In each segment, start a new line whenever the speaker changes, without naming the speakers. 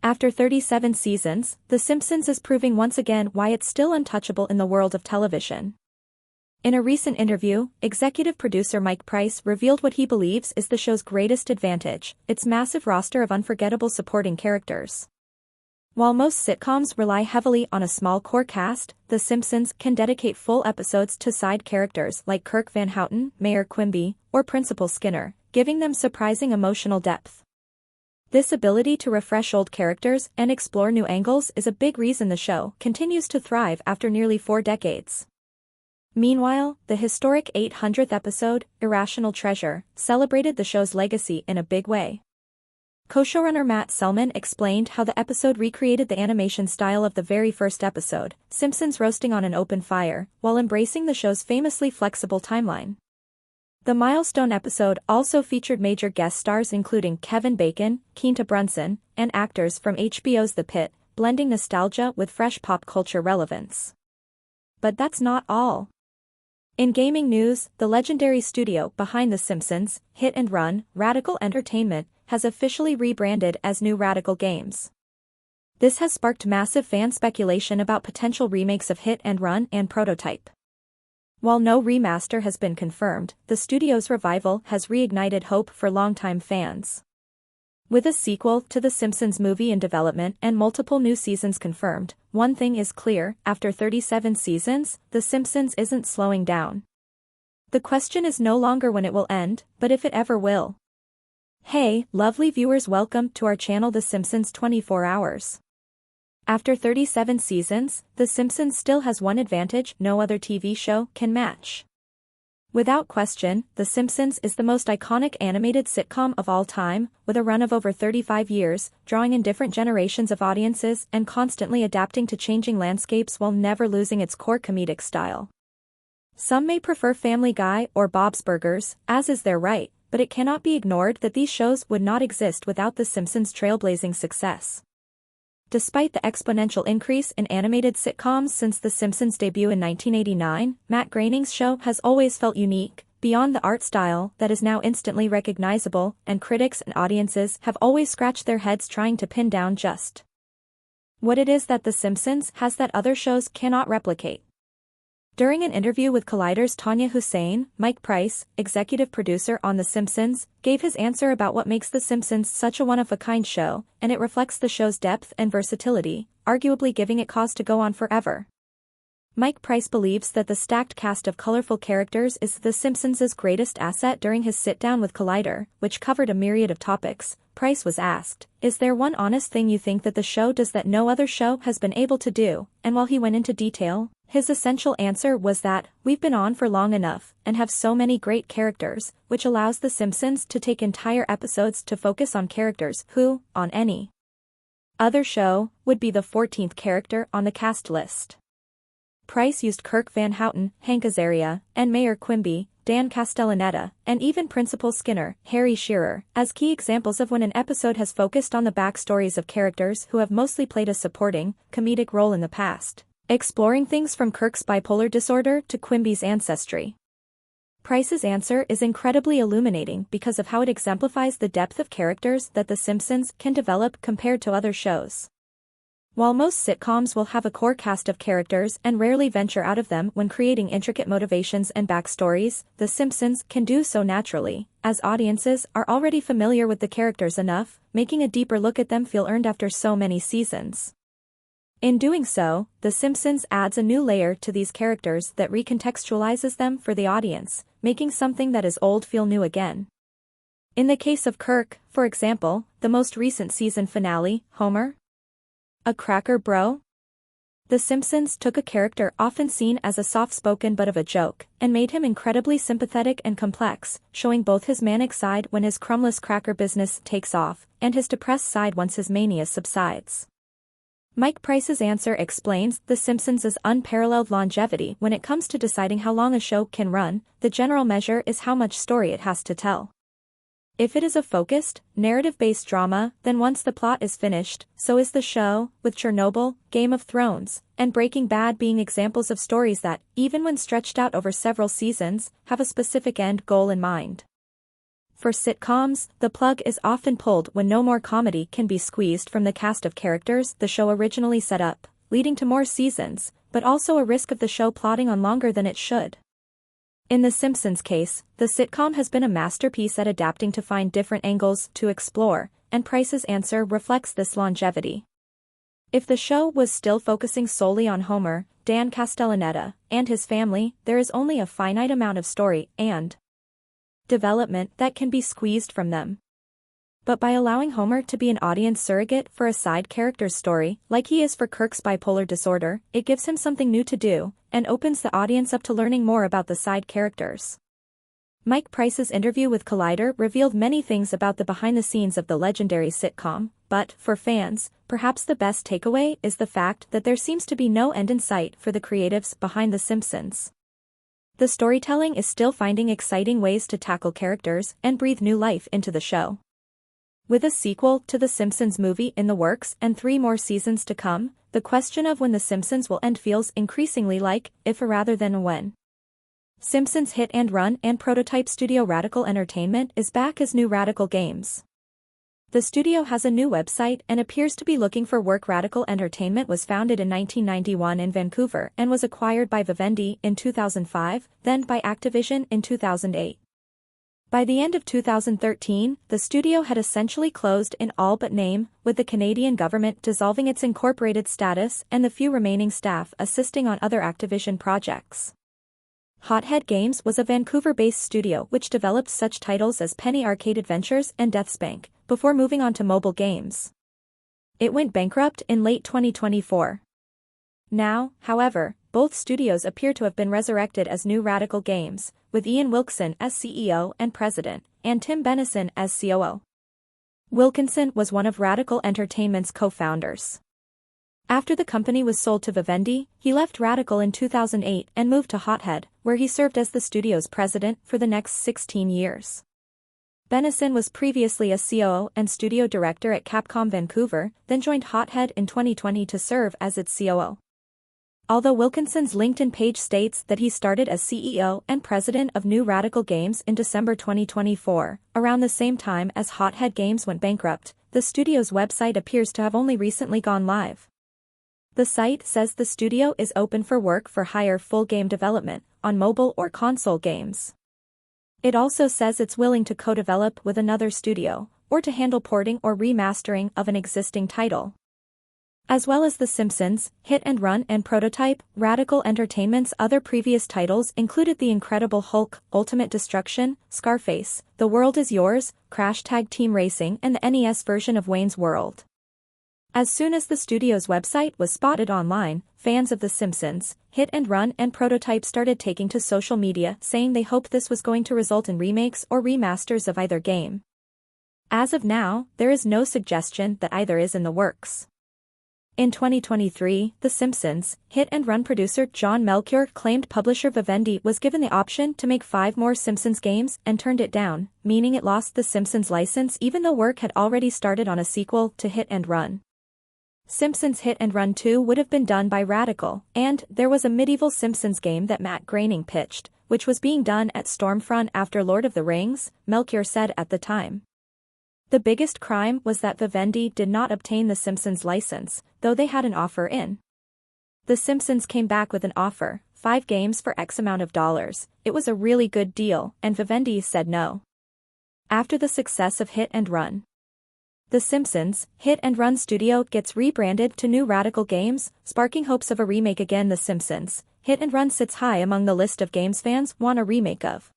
After 37 seasons, The Simpsons is proving once again why it's still untouchable in the world of television. In a recent interview, executive producer Mike Price revealed what he believes is the show's greatest advantage: its massive roster of unforgettable supporting characters. While most sitcoms rely heavily on a small core cast, The Simpsons can dedicate full episodes to side characters like Kirk Van Houten, Mayor Quimby, or Principal Skinner, giving them surprising emotional depth. This ability to refresh old characters and explore new angles is a big reason the show continues to thrive after nearly 4 decades. Meanwhile, the historic 800th episode, Irrational Treasure, celebrated the show's legacy in a big way. Co-showrunner Matt Selman explained how the episode recreated the animation style of the very first episode, Simpsons roasting on an open fire, while embracing the show's famously flexible timeline. The milestone episode also featured major guest stars including Kevin Bacon, Quinta Brunson, and actors from HBO's The Pitt, blending nostalgia with fresh pop culture relevance. But that's not all. In gaming news, the legendary studio behind The Simpsons, Hit and Run, Radical Entertainment, has officially rebranded as New Radical Games. This has sparked massive fan speculation about potential remakes of Hit and Run and Prototype. While no remaster has been confirmed, the studio's revival has reignited hope for longtime fans. With a sequel to The Simpsons movie in development and multiple new seasons confirmed, one thing is clear: after 37 seasons, The Simpsons isn't slowing down. The question is no longer when it will end, but if it ever will. Hey, lovely viewers, welcome to our channel The Simpsons 24 Hours. After 37 seasons, The Simpsons still has one advantage no other TV show can match. Without question, The Simpsons is the most iconic animated sitcom of all time, with a run of over 35 years, drawing in different generations of audiences and constantly adapting to changing landscapes while never losing its core comedic style. Some may prefer Family Guy or Bob's Burgers, as is their right, but it cannot be ignored that these shows would not exist without The Simpsons' trailblazing success. Despite the exponential increase in animated sitcoms since The Simpsons' debut in 1989, Matt Groening's show has always felt unique, beyond the art style that is now instantly recognizable, and critics and audiences have always scratched their heads trying to pin down just what it is that The Simpsons has that other shows cannot replicate. During an interview with Collider's Tanya Hussein, Mike Price, executive producer on The Simpsons, gave his answer about what makes The Simpsons such a one-of-a-kind show, and it reflects the show's depth and versatility, arguably giving it cause to go on forever. Mike Price believes that the stacked cast of colorful characters is The Simpsons' greatest asset. During his sit-down with Collider, which covered a myriad of topics, Price was asked, "Is there one honest thing you think that the show does that no other show has been able to do?" And while he went into detail, his essential answer was that, "We've been on for long enough, and have so many great characters, which allows The Simpsons to take entire episodes to focus on characters who, on any other show, would be the 14th character on the cast list." Price used Kirk Van Houten, Hank Azaria, and Mayor Quimby, Dan Castellaneta, and even Principal Skinner, Harry Shearer, as key examples of when an episode has focused on the backstories of characters who have mostly played a supporting, comedic role in the past, exploring things from Kirk's bipolar disorder to Quimby's ancestry. Price's answer is incredibly illuminating because of how it exemplifies the depth of characters that The Simpsons can develop compared to other shows. While most sitcoms will have a core cast of characters and rarely venture out of them when creating intricate motivations and backstories, The Simpsons can do so naturally, as audiences are already familiar with the characters enough, making a deeper look at them feel earned after so many seasons. In doing so, The Simpsons adds a new layer to these characters that recontextualizes them for the audience, making something that is old feel new again. In the case of Kirk, for example, the most recent season finale, Homer, a cracker bro? The Simpsons took a character often seen as a soft-spoken butt of a joke, and made him incredibly sympathetic and complex, showing both his manic side when his crumbless cracker business takes off, and his depressed side once his mania subsides. Mike Price's answer explains The Simpsons' unparalleled longevity. When it comes to deciding how long a show can run, the general measure is how much story it has to tell. If it is a focused, narrative-based drama, then once the plot is finished, so is the show, with Chernobyl, Game of Thrones, and Breaking Bad being examples of stories that, even when stretched out over several seasons, have a specific end goal in mind. For sitcoms, the plug is often pulled when no more comedy can be squeezed from the cast of characters the show originally set up, leading to more seasons, but also a risk of the show plodding on longer than it should. In The Simpsons case, the sitcom has been a masterpiece at adapting to find different angles to explore, and Price's answer reflects this longevity. If the show was still focusing solely on Homer, Dan Castellaneta, and his family, there is only a finite amount of story and development that can be squeezed from them. But by allowing Homer to be an audience surrogate for a side character's story, like he is for Kirk's bipolar disorder, it gives him something new to do, and opens the audience up to learning more about the side characters. Mike Price's interview with Collider revealed many things about the behind-the-scenes of the legendary sitcom, but, for fans, perhaps the best takeaway is the fact that there seems to be no end in sight for the creatives behind The Simpsons. The storytelling is still finding exciting ways to tackle characters and breathe new life into the show. With a sequel to The Simpsons movie in the works and 3 more seasons to come, the question of when The Simpsons will end feels increasingly like if rather than a when. Simpsons hit and run and prototype studio Radical Entertainment is back as New Radical Games. The studio has a new website and appears to be looking for work. Radical Entertainment was founded in 1991 in Vancouver and was acquired by Vivendi in 2005, then by Activision in 2008. By the end of 2013, the studio had essentially closed in all but name, with the Canadian government dissolving its incorporated status and the few remaining staff assisting on other Activision projects. Hothead Games was a Vancouver-based studio which developed such titles as Penny Arcade Adventures and Deathspank, before moving on to mobile games. It went bankrupt in late 2024. Now, however, both studios appear to have been resurrected as New Radical Games, with Ian Wilkinson as CEO and president, and Tim Benison as COO. Wilkinson was one of Radical Entertainment's co-founders. After the company was sold to Vivendi, he left Radical in 2008 and moved to Hothead, where he served as the studio's president for the next 16 years. Benison was previously a COO and studio director at Capcom Vancouver, then joined Hothead in 2020 to serve as its COO. Although Wilkinson's LinkedIn page states that he started as CEO and president of New Radical Games in December 2024, around the same time as Hothead Games went bankrupt, the studio's website appears to have only recently gone live. The site says the studio is open for work for hire full game development, on mobile or console games. It also says it's willing to co-develop with another studio, or to handle porting or remastering of an existing title. As well as The Simpsons, Hit and Run and Prototype, Radical Entertainment's other previous titles included The Incredible Hulk, Ultimate Destruction, Scarface, The World Is Yours, Crash Tag Team Racing and the NES version of Wayne's World. As soon as the studio's website was spotted online, fans of The Simpsons, Hit and Run and Prototype started taking to social media saying they hoped this was going to result in remakes or remasters of either game. As of now, there is no suggestion that either is in the works. In 2023, The Simpsons, Hit and Run producer John Melchior claimed publisher Vivendi was given the option to make 5 more Simpsons games and turned it down, meaning it lost the Simpsons license even though work had already started on a sequel to Hit and Run. Simpsons Hit and Run 2 would have been done by Radical, and there was a medieval Simpsons game that Matt Groening pitched, which was being done at Stormfront after Lord of the Rings, Melchior said at the time. The biggest crime was that Vivendi did not obtain the Simpsons license, though they had an offer in. The Simpsons came back with an offer, 5 games for X amount of dollars. It was a really good deal, and Vivendi said no. After the success of Hit and Run, The Simpsons, Hit and Run studio gets rebranded to New Radical Games, sparking hopes of a remake again. The Simpsons, Hit and Run sits high among the list of games fans want a remake of.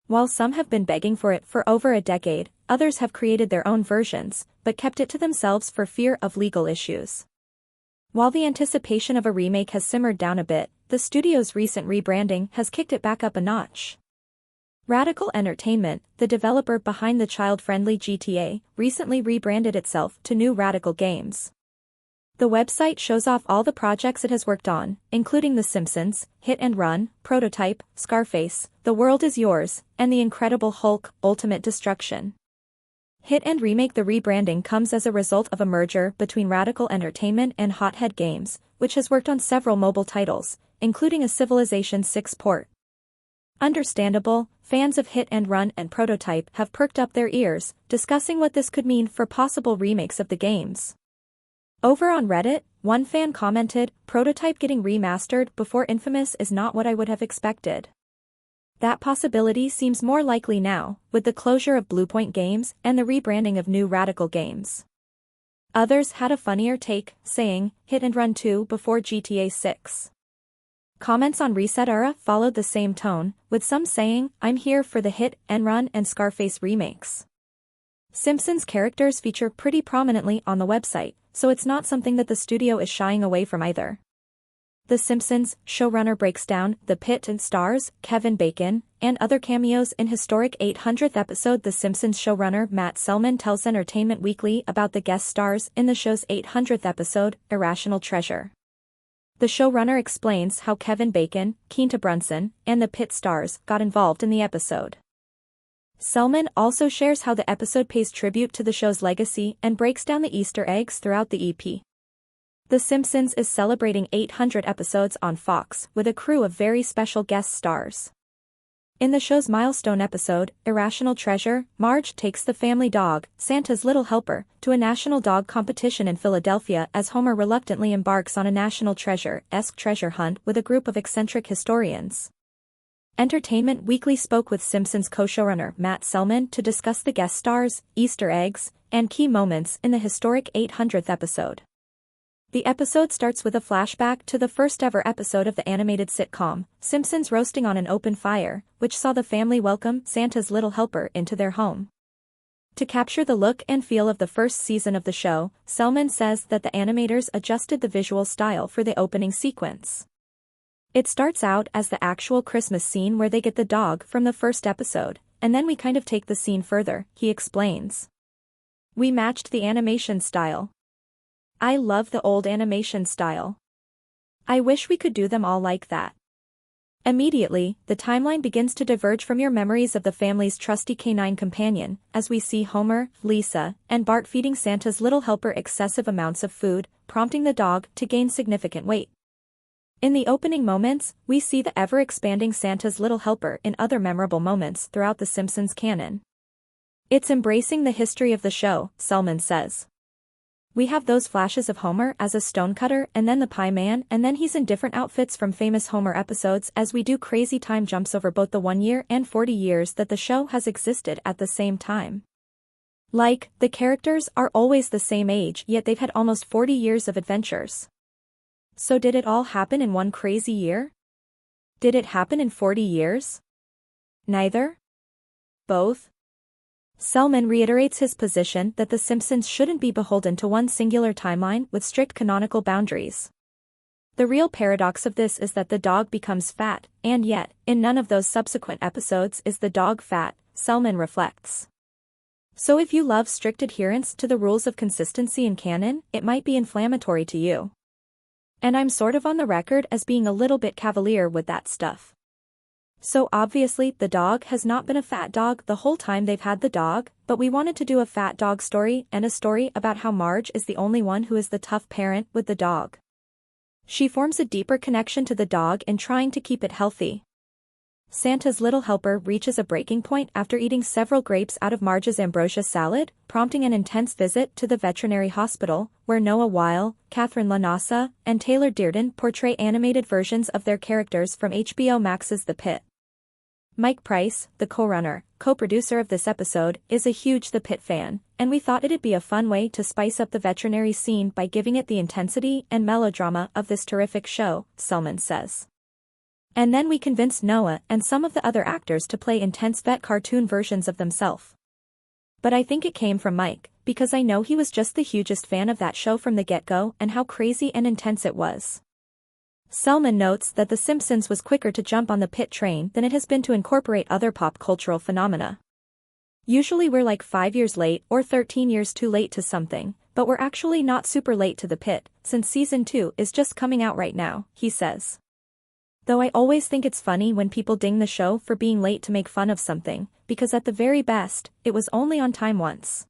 While some have been begging for it for over a decade, others have created their own versions, but kept it to themselves for fear of legal issues. While the anticipation of a remake has simmered down a bit, the studio's recent rebranding has kicked it back up a notch. Radical Entertainment, the developer behind the child-friendly GTA, recently rebranded itself to New Radical Games. The website shows off all the projects it has worked on, including The Simpsons, Hit and Run, Prototype, Scarface, The World Is Yours, and The Incredible Hulk, Ultimate Destruction. Hit and Remake. The rebranding comes as a result of a merger between Radical Entertainment and Hothead Games, which has worked on several mobile titles, including a Civilization VI port. Understandable, fans of Hit and Run and Prototype have perked up their ears, discussing what this could mean for possible remakes of the games. Over on Reddit, one fan commented, "Prototype getting remastered before Infamous is not what I would have expected. That possibility seems more likely now, with the closure of Bluepoint Games and the rebranding of New Radical Games." Others had a funnier take, saying, "Hit and Run 2 before GTA 6. Comments on Reset Era followed the same tone, with some saying, "I'm here for the Hit and Run and Scarface remakes." Simpsons characters feature pretty prominently on the website, so it's not something that the studio is shying away from either. The Simpsons showrunner breaks down the pit and stars, Kevin Bacon, and other cameos in historic 800th episode. The Simpsons showrunner Matt Selman tells Entertainment Weekly about the guest stars in the show's 800th episode, Irrational Treasure. The showrunner explains how Kevin Bacon, Quinta Brunson, and the pit stars got involved in the episode. Selman also shares how the episode pays tribute to the show's legacy and breaks down the Easter eggs throughout the EP. The Simpsons is celebrating 800 episodes on Fox with a crew of very special guest stars. In the show's milestone episode, Irrational Treasure, Marge takes the family dog, Santa's Little Helper, to a national dog competition in Philadelphia as Homer reluctantly embarks on a National Treasure-esque treasure hunt with a group of eccentric historians. Entertainment Weekly spoke with Simpsons co-showrunner Matt Selman to discuss the guest stars, Easter eggs, and key moments in the historic 800th episode. The episode starts with a flashback to the first-ever episode of the animated sitcom, Simpsons roasting on an open fire, which saw the family welcome Santa's Little Helper into their home. To capture the look and feel of the first season of the show, Selman says that the animators adjusted the visual style for the opening sequence. It starts out as the actual Christmas scene where they get the dog from the first episode, and then we kind of take the scene further, he explains. "We matched the animation style. I love the old animation style. I wish we could do them all like that." Immediately, the timeline begins to diverge from your memories of the family's trusty canine companion, as we see Homer, Lisa, and Bart feeding Santa's Little Helper excessive amounts of food, prompting the dog to gain significant weight. In the opening moments, we see the ever-expanding Santa's Little Helper in other memorable moments throughout the Simpsons canon. "It's embracing the history of the show," Selman says. "We have those flashes of Homer as a stonecutter and then the Pie Man, and then he's in different outfits from famous Homer episodes as we do crazy time jumps over both the 1 year and 40 years that the show has existed at the same time. Like, the characters are always the same age yet they've had almost 40 years of adventures. So did it all happen in one crazy year? Did it happen in 40 years? Neither? Both?" Selman reiterates his position that The Simpsons shouldn't be beholden to one singular timeline with strict canonical boundaries. The real paradox of this is that the dog becomes fat, and yet, in none of those subsequent episodes is the dog fat, Selman reflects. So if you love strict adherence to the rules of consistency in canon, it might be inflammatory to you. And I'm sort of on the record as being a little bit cavalier with that stuff. So obviously the dog has not been a fat dog the whole time they've had the dog, but we wanted to do a fat dog story and a story about how Marge is the only one who is the tough parent with the dog. She forms a deeper connection to the dog in trying to keep it healthy. Santa's Little Helper reaches a breaking point after eating several grapes out of Marge's ambrosia salad, prompting an intense visit to the veterinary hospital, where Noah Weil, Catherine LaNasa, and Taylor Dearden portray animated versions of their characters from HBO Max's The Pit. Mike Price, the co-producer of this episode, is a huge The Pit fan, and we thought it'd be a fun way to spice up the veterinary scene by giving it the intensity and melodrama of this terrific show, Selman says. And then we convinced Noah and some of the other actors to play intense vet cartoon versions of themselves. But I think it came from Mike, because I know he was just the hugest fan of that show from the get-go and how crazy and intense it was. Selman notes that The Simpsons was quicker to jump on the Pit train than it has been to incorporate other pop cultural phenomena. Usually we're like 5 years late or 13 years too late to something, but we're actually not super late to The Pit, since Season 2 is just coming out right now, he says. Though I always think it's funny when people ding the show for being late to make fun of something, because at the very best, it was only on time once.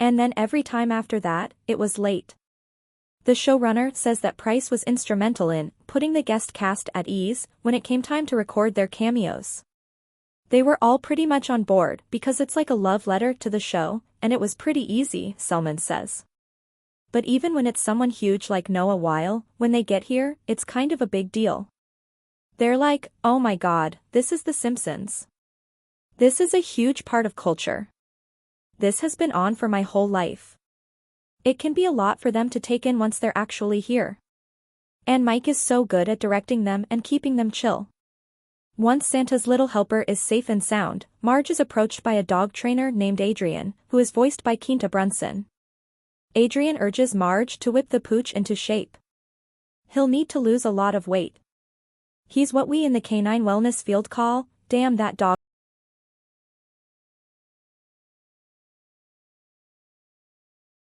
And then every time after that, it was late. The showrunner says that Price was instrumental in putting putting the guest cast at ease when it came time to record their cameos. They were all pretty much on board because it's like a love letter to the show, and it was pretty easy, Selman says. But even when it's someone huge like Noah Weil, when they get here, it's kind of a big deal. They're like, oh my god, this is The Simpsons. This is a huge part of culture. This has been on for my whole life. It can be a lot for them to take in once they're actually here. And Mike is so good at directing them and keeping them chill. Once Santa's little helper is safe and sound, Marge is approached by a dog trainer named Adrian, who is voiced by Quinta Brunson. Adrian urges Marge to whip the pooch into shape. He'll need to lose a lot of weight. He's what we in the canine wellness field call, damn that dog.